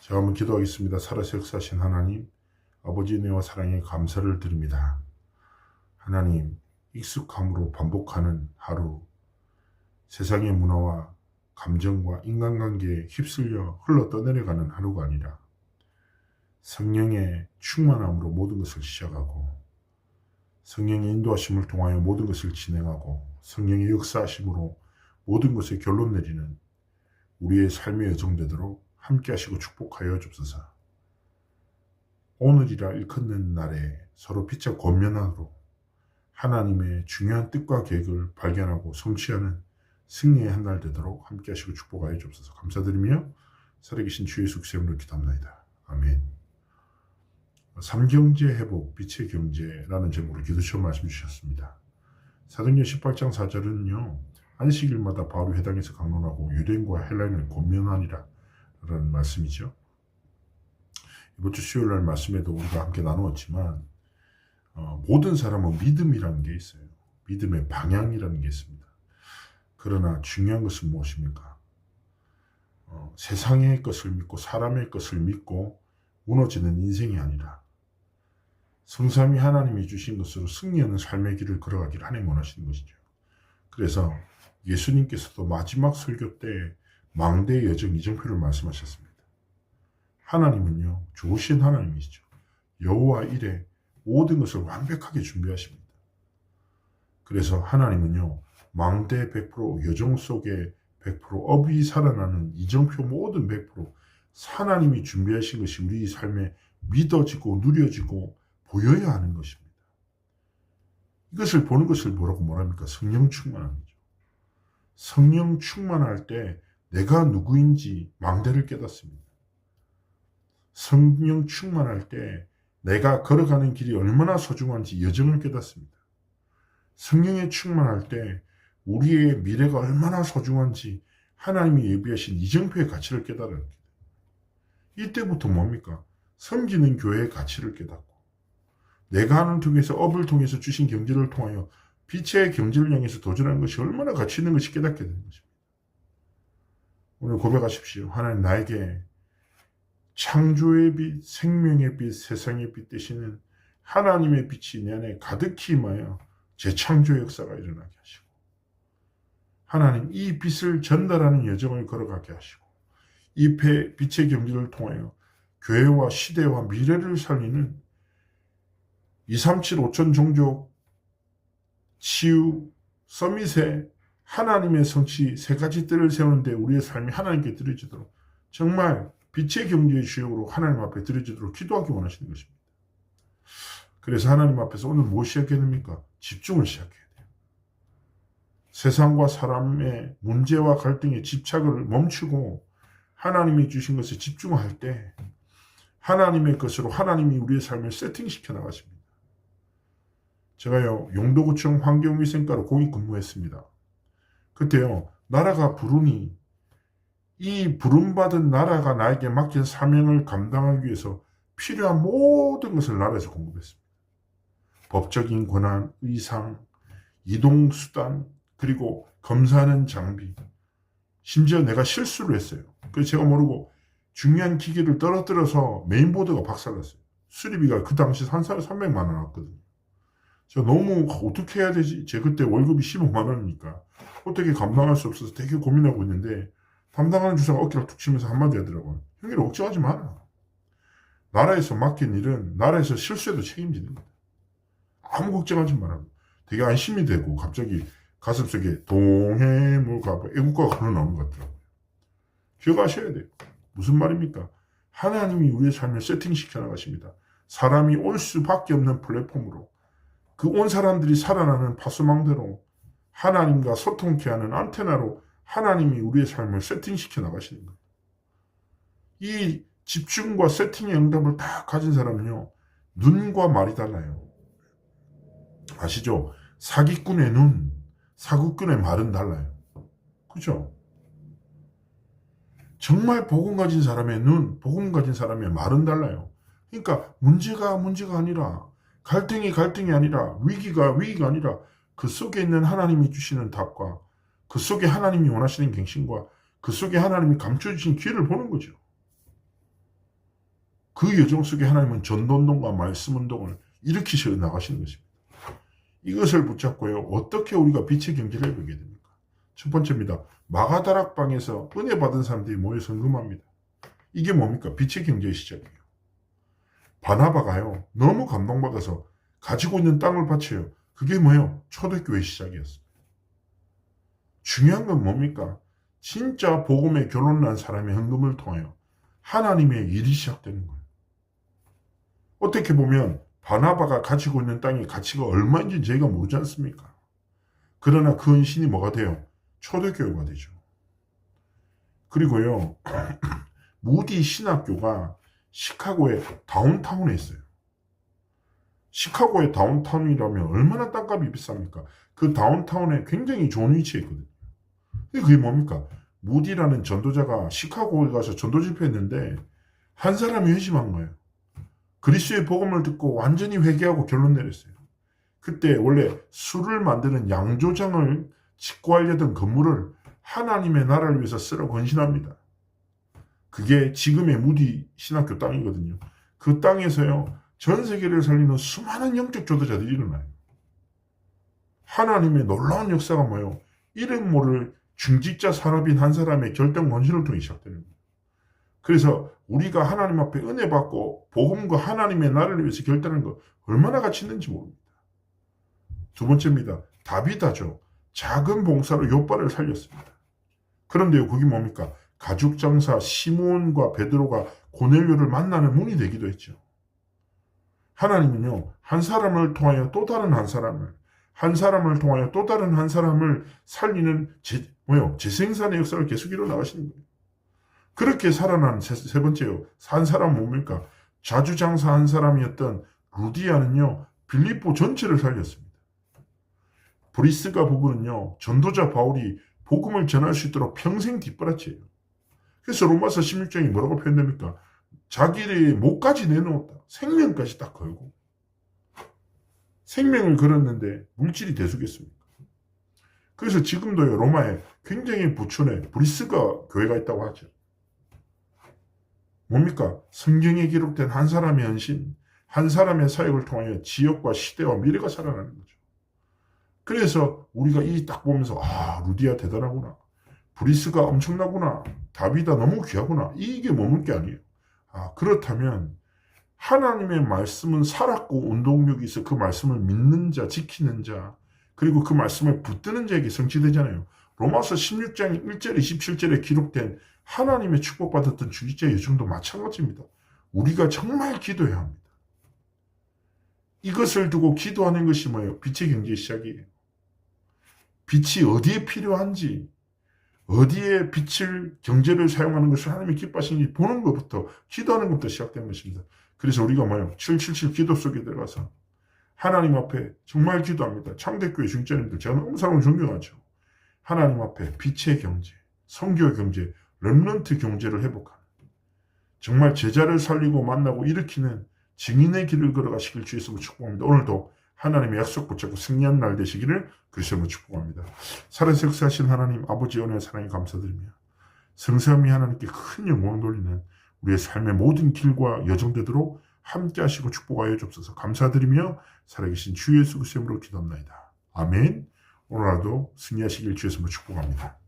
제가 한번 기도하겠습니다. 살아서 역사하신 하나님, 아버지 은혜와 사랑에 감사를 드립니다. 하나님, 익숙함으로 반복하는 하루, 세상의 문화와 감정과 인간관계에 휩쓸려 흘러 떠내려가는 하루가 아니라 성령의 충만함으로 모든 것을 시작하고 성령의 인도하심을 통하여 모든 것을 진행하고 성령의 역사하심으로 모든 것에 결론 내리는 우리의 삶의 여정되도록 함께 하시고 축복하여 주옵소서. 오늘이라 일컫는 날에 서로 피차 권면하도록 하나님의 중요한 뜻과 계획을 발견하고 성취하는 승리의 한 날 되도록 함께 하시고 축복하여 주옵소서. 감사드리며 살아계신 주 예수 그리스도의 이름으로 기도합니다. 아멘. 삼경제 회복, 빛의 경제라는 제목으로 기도처럼 말씀 주셨습니다. 사도행전 18장 4절은요. 안식일마다 바로 회당에서 강론하고 유대인과 헬라인을 권면하니라 라는 말씀이죠. 이번 주 수요일날 말씀에도 우리가 함께 나누었지만 모든 사람은 믿음이라는 게 있어요. 믿음의 방향이라는 게 있습니다. 그러나 중요한 것은 무엇입니까? 세상의 것을 믿고 사람의 것을 믿고 무너지는 인생이 아니라 성삼위 하나님이 주신 것으로 승리하는 삶의 길을 걸어가기를 하나님 원하시는 것이죠. 그래서 예수님께서도 마지막 설교 때 망대의 여정 이정표를 말씀하셨습니다. 하나님은요, 좋으신 하나님이시죠. 여호와 일에 모든 것을 완벽하게 준비하십니다. 그래서 하나님은요, 망대 100%, 여정 속에 100%, 업이 살아나는 이정표 모든 100%, 하나님이 준비하신 것이 우리 삶에 믿어지고 누려지고 보여야 하는 것입니다. 이것을 보는 것을 뭐라고 말합니까? 성령 충만함이죠. 성령 충만할 때 내가 누구인지 망대를 깨닫습니다. 성령 충만할 때 내가 걸어가는 길이 얼마나 소중한지 여정을 깨닫습니다. 성령에 충만할 때 우리의 미래가 얼마나 소중한지 하나님이 예비하신 이정표의 가치를 깨달아요. 이때부터 뭡니까? 섬기는 교회의 가치를 깨닫고 내가 하는 통해서 업을 통해서 주신 경제를 통하여 빛의 경제를 향해서 도전하는 것이 얼마나 가치 있는 것이 깨닫게 되는 것입니다. 오늘 고백하십시오. 하나님 나에게 창조의 빛, 생명의 빛, 세상의 빛 되시는 하나님의 빛이 내 안에 가득히 임하여 재창조의 역사가 일어나게 하시고 하나님 이 빛을 전달하는 여정을 걸어가게 하시고 이 빛의 경제를 통하여 교회와 시대와 미래를 살리는 237 5천 종족 치유 서밋에 하나님의 성취 세 가지 뜰을 세우는데 우리의 삶이 하나님께 드려지도록 정말 빛의 경제의 주역으로 하나님 앞에 드려지도록 기도하기 원하시는 것입니다. 그래서 하나님 앞에서 오늘 뭐 시작해야 됩니까? 집중을 시작해야 돼요. 세상과 사람의 문제와 갈등에 집착을 멈추고 하나님이 주신 것에 집중할 때 하나님의 것으로 하나님이 우리의 삶을 세팅시켜 나가십니다. 제가요 용도구청 환경위생과로 공익 근무했습니다. 그때요 나라가 부르니 이 부름받은 나라가 나에게 맡긴 사명을 감당하기 위해서 필요한 모든 것을 나라에서 공급했습니다. 법적인 권한, 의상, 이동수단, 그리고 검사하는 장비. 심지어 내가 실수를 했어요. 그래서 제가 모르고 중요한 기계를 떨어뜨려서 메인보드가 박살났어요. 수리비가 그 당시 한 살에 300만 원 왔거든요. 제가 너무 어떻게 해야 되지? 제 그때 월급이 15만 원이니까 어떻게 감당할 수 없어서 되게 고민하고 있는데 담당하는 주사가 어깨를 툭 치면서 한마디 하더라고요. 형님 걱정하지 마라. 나라에서 맡긴 일은 나라에서 실수해도 책임지는 거다. 아무 걱정하지 마라. 되게 안심이 되고 갑자기 가슴속에 동해물과 애국가가 흘러나오는 것 같더라고요. 기억하셔야 돼요. 무슨 말입니까? 하나님이 우리의 삶을 세팅시켜 나가십니다. 사람이 올 수밖에 없는 플랫폼으로 그 온 사람들이 살아나는 파수망대로 하나님과 소통케 하는 안테나로 하나님이 우리의 삶을 세팅시켜 나가시는 거예요. 이 집중과 세팅의 응답을 다 가진 사람은요. 눈과 말이 달라요. 아시죠? 사기꾼의 눈, 사기꾼의 말은 달라요. 그죠? 정말 복음 가진 사람의 눈, 복음 가진 사람의 말은 달라요. 그러니까 문제가 아니라 갈등이 아니라 위기가 아니라 그 속에 있는 하나님이 주시는 답과 그 속에 하나님이 원하시는 갱신과 그 속에 하나님이 감춰주신 기회를 보는 거죠. 그 여정 속에 하나님은 전도운동과 말씀운동을 일으키셔 나가시는 것입니다. 이것을 붙잡고요. 어떻게 우리가 빛의 경제를 해보게 됩니까? 첫 번째입니다. 마가다락방에서 은혜 받은 사람들이 모여 헌금합니다. 이게 뭡니까? 빛의 경제의 시작이에요. 바나바가요. 너무 감동받아서 가지고 있는 땅을 바쳐요. 그게 뭐예요? 초대교회 시작이었어요. 중요한 건 뭡니까? 진짜 복음에 결론난 사람의 헌금을 통하여 하나님의 일이 시작되는 거예요. 어떻게 보면 바나바가 가지고 있는 땅의 가치가 얼마인지 저희가 모르지 않습니까? 그러나 그 헌신이 뭐가 돼요? 초대교회가 되죠. 그리고요. 무디 신학교가 시카고의 다운타운에 있어요. 시카고의 다운타운이라면 얼마나 땅값이 비쌉니까? 그 다운타운에 굉장히 좋은 위치에 있거든요. 근데 그게 뭡니까? 무디라는 전도자가 시카고에 가서 전도 집회했는데 한 사람이 회심한 거예요. 그리스도의 복음을 듣고 완전히 회개하고 결론 내렸어요. 그때 원래 술을 만드는 양조장을 짓고 하려던 건물을 하나님의 나라를 위해서 쓰라고 헌신합니다. 그게 지금의 무디 신학교 땅이거든요. 그 땅에서요. 전 세계를 살리는 수많은 영적 조도자들이 일어나요. 하나님의 놀라운 역사가 뭐예요? 이름 모를 중직자 산업인 한 사람의 결정 헌신을 통해 시작되는 거예요. 그래서 우리가 하나님 앞에 은혜 받고 복음과 하나님의 나라를 위해서 결단하는 거 얼마나 가치 있는지 모릅니다. 두 번째입니다. 다비다죠. 작은 봉사로 욥바를 살렸습니다. 그런데요. 그게 뭡니까? 가죽장사 시몬과 베드로가 고넬료를 만나는 문이 되기도 했죠. 하나님은요. 한 사람을 통하여 또 다른 한 사람을 통하여 또 다른 한 사람을 살리는 재생산의 역사를 계속 이뤄나가시는 거예요. 그렇게 살아난 세 번째요. 한 사람 뭡니까? 자주장사 한 사람이었던 루디아는요. 빌립보 전체를 살렸습니다. 브리스가 부부는요. 전도자 바울이 복음을 전할 수 있도록 평생 뒷바라지예요. 그래서 로마서 16장이 뭐라고 표현됩니까? 자기의 목까지 내놓았다. 생명까지 딱 걸고. 생명을 걸었는데 물질이 대수겠습니까? 그래서 지금도요. 로마에 굉장히 부촌에 브리스가 교회가 있다고 하죠. 뭡니까? 성경에 기록된 한 사람의 헌신, 한 사람의 사역을 통하여 지역과 시대와 미래가 살아나는 거죠. 그래서 우리가 이 딱 보면서 루디아 대단하구나. 브리스가 엄청나구나. 다비다 너무 귀하구나. 이게 머물 게 아니에요. 그렇다면 하나님의 말씀은 살았고 운동력이 있어 그 말씀을 믿는 자, 지키는 자, 그리고 그 말씀을 붙드는 자에게 성취되잖아요. 로마서 16장 1절 27절에 기록된 하나님의 축복받았던 중직자의 여정도 마찬가지입니다. 우리가 정말 기도해야 합니다. 이것을 두고 기도하는 것이 뭐예요? 빛의 경제의 시작이에요. 빛이 어디에 필요한지, 어디에 빛을 경제를 사용하는 것을 하나님이 기뻐하시는지 보는 것부터 기도하는 것부터 시작된 것입니다. 그래서 우리가 뭐예요? 777 기도 속에 들어가서 하나님 앞에 정말 기도합니다. 창대교회 중직자님들 제가 너무 사랑을 존경하죠. 하나님 앞에 빛의 경제, 선교의 경제, 렘넌트 경제를 회복하는 정말 제자를 살리고 만나고 일으키는 증인의 길을 걸어가시길 주의 이름으로 축복합니다. 오늘도 하나님의 약속 붙잡고 승리한 날 되시기를 그리스도로 축복합니다. 살아서 역사하신 하나님 아버지의 은혜와 사랑에 감사드리며 성삼위 하나님께 큰 영광을 돌리는 우리의 삶의 모든 길과 여정되도록 함께 하시고 축복하여 주옵소서. 감사드리며 살아계신 주 예수 그리스도로 기도합니다. 아멘. 오늘 하루도 승리하시길 주의 이름으로 축복합니다.